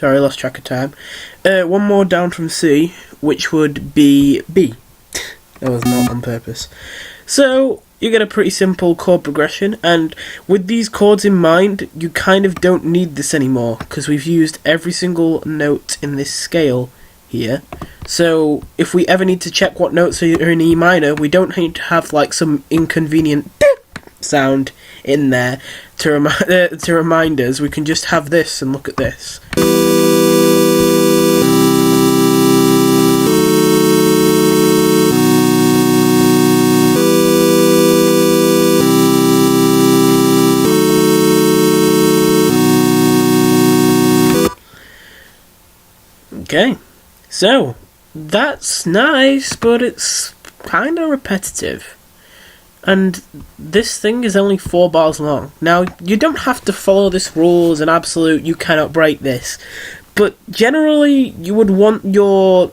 Sorry, I lost track of time. One more down from C, which would be B. That was not on purpose. So, you get a pretty simple chord progression, and with these chords in mind, you kind of don't need this anymore, because we've used every single note in this scale here. So, if we ever need to check what notes are in E minor, we don't need to have like some inconvenient sound in there to remind us. We can just have this and look at this. Okay, so that's nice, but it's kind of repetitive. And this thing is only 4 bars long. Now, you don't have to follow this rule as an absolute, you cannot break this. But generally, you would want your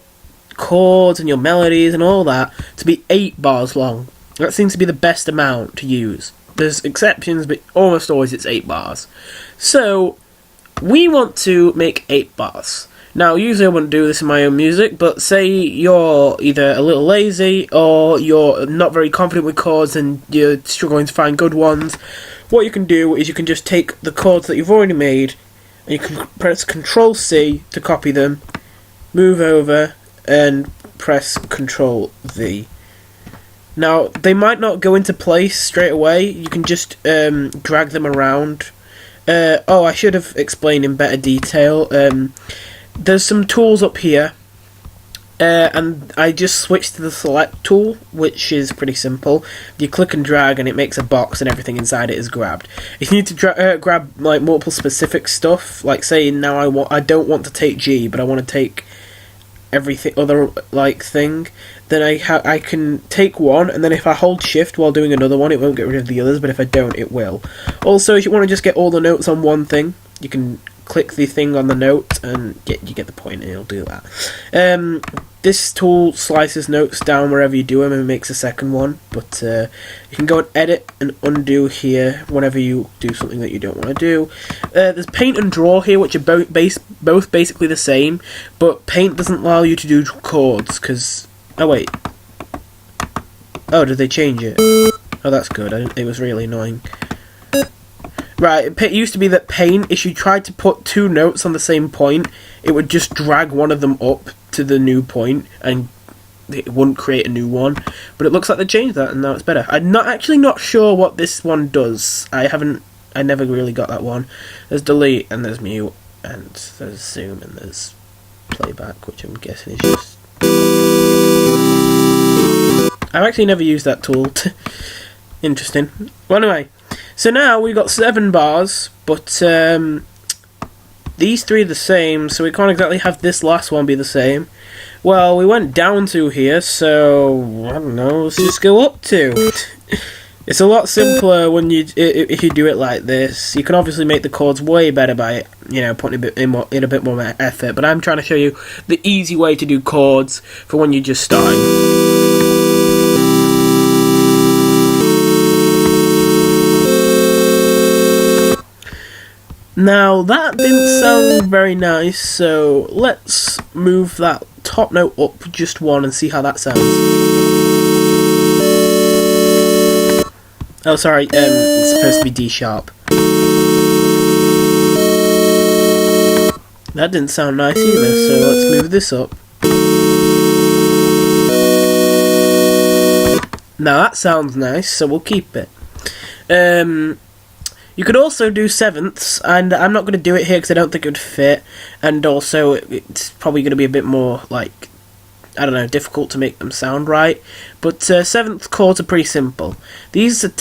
chords and your melodies and all that to be 8 bars long. That seems to be the best amount to use. There's exceptions, but almost always it's 8 bars. So, we want to make 8 bars. Now, usually I wouldn't do this in my own music, but say you're either a little lazy or you're not very confident with chords and you're struggling to find good ones, what you can do is you can just take the chords that you've already made and you can press Ctrl C to copy them, move over and press Ctrl V. Now, they might not go into place straight away, you can just drag them around. I should have explained in better detail. There's some tools up here, and I just switched to the select tool, which is pretty simple. You click and drag and it makes a box and everything inside it is grabbed. If you need to grab like multiple specific stuff, like say now I don't want to take G, but I want to take everything other like thing, then I can take one, and then if I hold shift while doing another one, it won't get rid of the others, but if I don't, it will. Also, if you want to just get all the notes on one thing, you can click the thing on the note and you get the point, and it'll do that. This tool slices notes down wherever you do them and makes a second one, but you can go and edit and undo here whenever you do something that you don't want to do. There's paint and draw here, which are both basically the same, but paint doesn't allow you to do chords because wait, did they change it? Oh, that's good. It was really annoying. Right, it used to be that paint, if you tried to put 2 notes on the same point, it would just drag one of them up to the new point, and it wouldn't create a new one. But it looks like they changed that, and now it's better. I'm not sure what this one does. I never really got that one. There's delete, and there's mute, and there's zoom, and there's playback, which I'm guessing is just... I've actually never used that tool. Interesting. Well, anyway. So now we've got 7 bars, but these 3 are the same, so we can't exactly have this last one be the same. Well, we went down 2 here, so I don't know, let's just go up 2. It's a lot simpler when if you do it like this. You can obviously make the chords way better by putting in a bit more effort, but I'm trying to show you the easy way to do chords for when you're just starting. Now, that didn't sound very nice, so let's move that top note up just 1 and see how that sounds. Oh, sorry, it's supposed to be D sharp. That didn't sound nice either, so let's move this up. Now, that sounds nice, so we'll keep it. You could also do sevenths, and I'm not going to do it here because I don't think it would fit, and also it's probably going to be a bit more, like, I don't know, difficult to make them sound right. But seventh chords are pretty simple. These are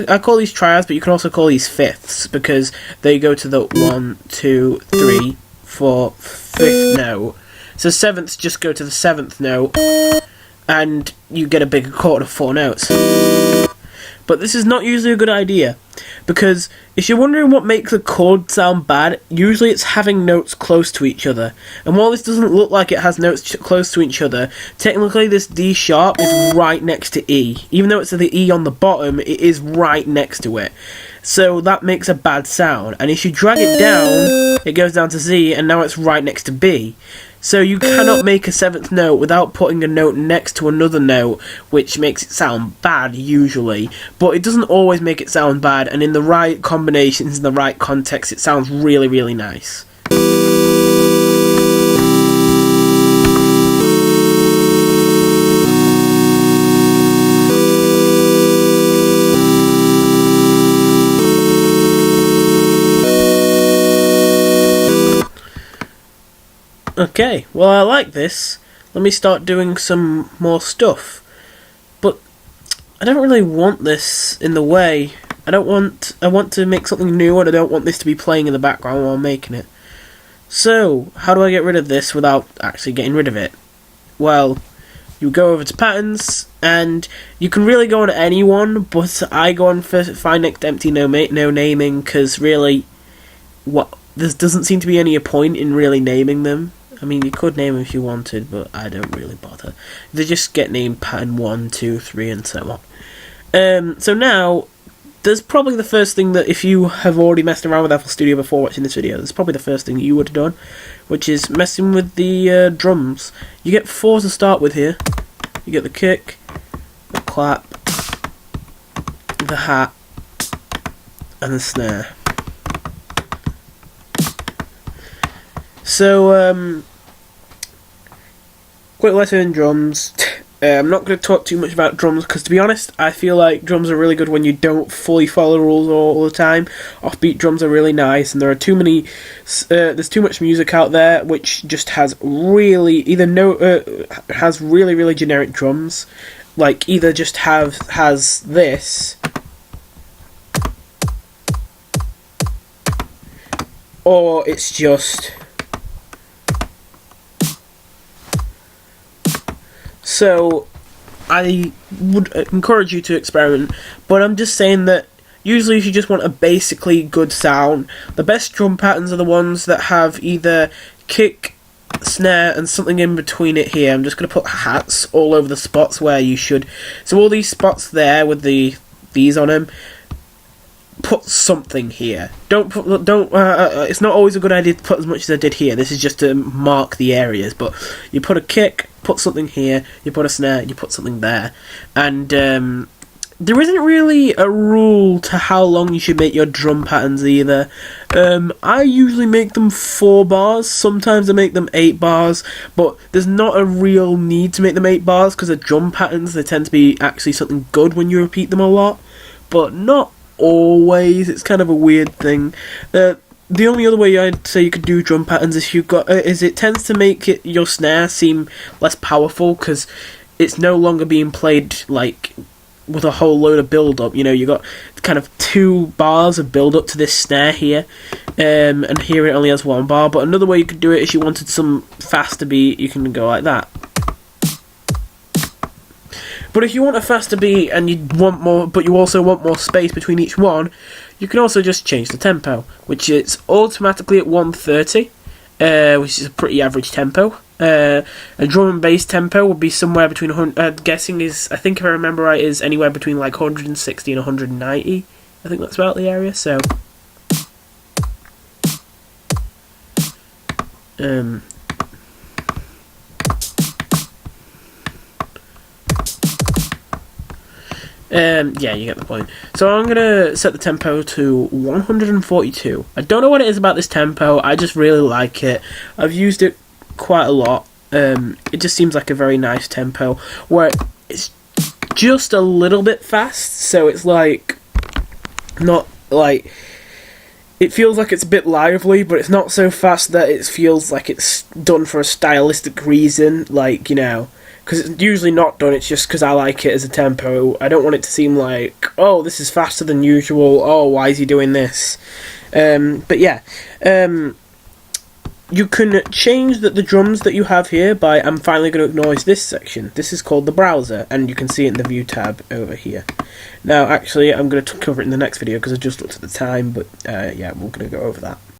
I call these triads, but you can also call these fifths because they go to the 1, 2, 3, 4, 5th note. So sevenths just go to the 7th note, and you get a bigger chord of 4 notes. But this is not usually a good idea, because if you're wondering what makes a chord sound bad, usually it's having notes close to each other. And while this doesn't look like it has notes close to each other, technically this D sharp is right next to E. Even though it's the E on the bottom, it is right next to it. so that makes a bad sound. And if you drag it down, it goes down to Z, and now it's right next to B. So you cannot make a 7th note without putting a note next to another note, which makes it sound bad usually, but it doesn't always make it sound bad, and in the right combinations, in the right context, it sounds really, really nice. Okay, well, I like this. Let me start doing some more stuff. But I don't really want this in the way. I want to make something new, and I don't want this to be playing in the background while I'm making it. So, how do I get rid of this without actually getting rid of it? Well, you go over to patterns, and you can really go on any one, but I go on for find next empty no naming, because really, there doesn't seem to be any point in really naming them. I mean, you could name them if you wanted, but I don't really bother. They just get named pattern 1, 2, 3, and so on. So now, there's probably the first thing that, if you have already messed around with FL Studio before watching this video, there's probably the first thing you would have done, which is messing with the drums. You get 4 to start with here. You get the kick, the clap, the hat, and the snare. So, quick lesson in drums. I'm not going to talk too much about drums, because to be honest, I feel like drums are really good when you don't fully follow the rules all the time. Offbeat drums are really nice, and there are there's too much music out there which just has really, has really, really generic drums. Like, either just has this, or it's just... So, I would encourage you to experiment, but I'm just saying that usually if you just want a basically good sound, the best drum patterns are the ones that have either kick, snare, and something in between it here. I'm just going to put hats all over the spots where you should. So all these spots there with these on them, put something here. It's not always a good idea to put as much as I did here. This is just to mark the areas, but you put a kick, put something here, you put a snare, you put something there. And there isn't really a rule to how long you should make your drum patterns either. I usually make them 4 bars, sometimes I make them 8 bars, but there's not a real need to make them 8 bars, because the drum patterns, they tend to be actually something good when you repeat them a lot, but not always. It's kind of a weird thing. The only other way I'd say you could do drum patterns is it tends to make your snare seem less powerful, because it's no longer being played like with a whole load of build up. You know, you got kind of 2 bars of build up to this snare here, and here it only has 1 bar. But another way you could do it, if you wanted some faster beat, you can go like that. But if you want a faster beat and you want more, but you also want more space between each one, you can also just change the tempo, which is automatically at 130, which is a pretty average tempo. A drum and bass tempo would be somewhere between, I think if I remember right, is anywhere between like 160 and 190. I think that's about the area, so... yeah, you get the point. So I'm going to set the tempo to 142. I don't know what it is about this tempo, I just really like it. I've used it quite a lot. It just seems like a very nice tempo, where it's just a little bit fast, so it's like, not like, it feels like it's a bit lively, but it's not so fast that it feels like it's done for a stylistic reason, like, you know, because it's usually not done, it's just because I like it as a tempo. I don't want it to seem like, oh, this is faster than usual, oh, why is he doing this? But yeah, you can change the drums that you have here by, I'm finally going to ignore this section. This is called the browser, and you can see it in the view tab over here. Now, actually, I'm going to cover it in the next video, because I just looked at the time, but yeah, we're going to go over that.